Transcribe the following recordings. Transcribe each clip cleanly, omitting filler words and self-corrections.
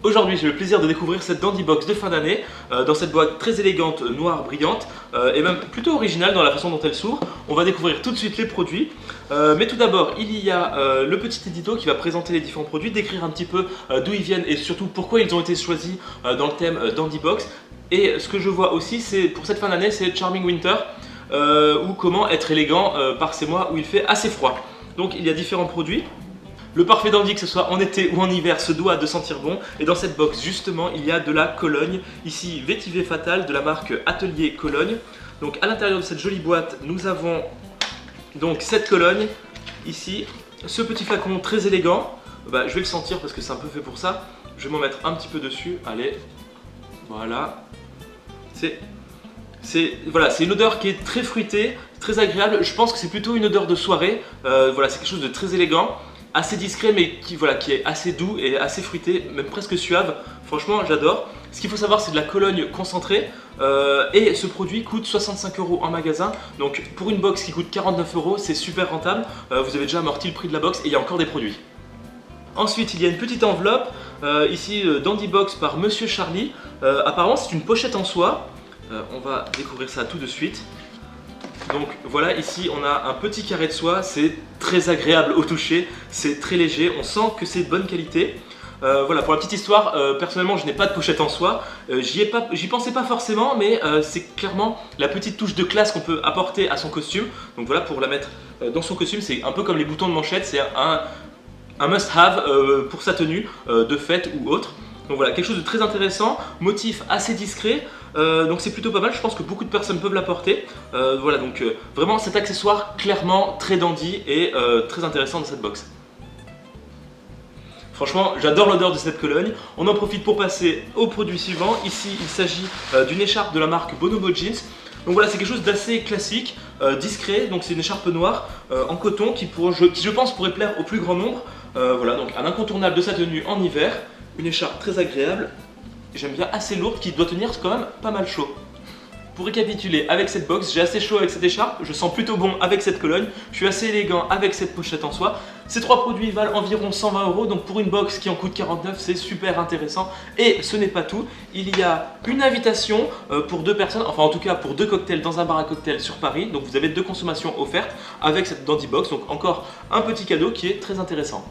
Aujourd'hui, j'ai le plaisir de découvrir cette Dandy Box de fin d'année dans cette boîte très élégante, noire, brillante et même plutôt originale dans la façon dont elle s'ouvre. On va découvrir tout de suite les produits. Mais tout d'abord, il y a le petit édito qui va présenter les différents produits, décrire un petit peu d'où ils viennent et surtout pourquoi ils ont été choisis dans le thème Dandy Box. Et ce que je vois aussi, c'est pour cette fin d'année, c'est Charming Winter ou comment être élégant par ces mois où il fait assez froid. Donc il y a différents produits. Le parfait dandy, que ce soit en été ou en hiver, se doit de sentir bon. Et dans cette box, justement, il y a de la Cologne. Ici, Vétiver Fatal de la marque Atelier Cologne. Donc à l'intérieur de cette jolie boîte, nous avons donc cette Cologne. Ici, ce petit flacon très élégant. Je vais le sentir parce que c'est un peu fait pour ça. Je vais m'en mettre un petit peu dessus. Allez, voilà. C'est une odeur qui est très fruitée, très agréable. Je pense que c'est plutôt une odeur de soirée. Voilà, c'est quelque chose de très élégant. Assez discret mais qui est assez doux et assez fruité, même presque suave. Franchement j'adore. Ce qu'il faut savoir, c'est de la Cologne concentrée et ce produit coûte 65 € en magasin. Donc pour une box qui coûte 49 €, c'est super rentable. Vous avez déjà amorti le prix de la box et il y a encore des produits. Ensuite il y a une petite enveloppe, ici Dandy Box par Monsieur Charlie. Apparemment c'est une pochette en soie. On va découvrir ça tout de suite. Donc voilà, ici on a un petit carré de soie, c'est très agréable au toucher, c'est très léger, on sent que c'est de bonne qualité. Voilà, pour la petite histoire, personnellement je n'ai pas de pochette en soie, j'y pensais pas forcément, mais c'est clairement la petite touche de classe qu'on peut apporter à son costume. Donc voilà, pour la mettre dans son costume, c'est un peu comme les boutons de manchette, c'est un must-have pour sa tenue de fête ou autre. Donc voilà, quelque chose de très intéressant, motif assez discret, donc c'est plutôt pas mal, je pense que beaucoup de personnes peuvent l'apporter. Voilà, donc vraiment cet accessoire clairement très dandy et très intéressant dans cette box. Franchement, j'adore l'odeur de cette Cologne. On en profite pour passer au produit suivant. Ici, il s'agit d'une écharpe de la marque Bonobo Jeans. Donc voilà, c'est quelque chose d'assez classique, discret, donc c'est une écharpe noire en coton qui je pense pourrait plaire au plus grand nombre. Voilà, donc un incontournable de sa tenue en hiver. Une écharpe très agréable, j'aime bien assez lourde, qui doit tenir quand même pas mal chaud. Pour récapituler, avec cette box, j'ai assez chaud avec cette écharpe, je sens plutôt bon avec cette Cologne, je suis assez élégant avec cette pochette en soie. Ces trois produits valent environ 120 €, donc pour une box qui en coûte 49, c'est super intéressant. Et ce n'est pas tout, il y a une invitation pour deux personnes, enfin en tout cas pour deux cocktails dans un bar à cocktails sur Paris. Donc vous avez deux consommations offertes avec cette Dandy Box, donc encore un petit cadeau qui est très intéressant.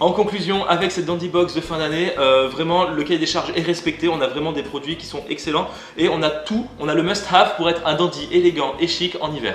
En conclusion, avec cette Dandy Box de fin d'année, vraiment le cahier des charges est respecté, on a vraiment des produits qui sont excellents et on a tout, on a le must-have pour être un dandy élégant et chic en hiver.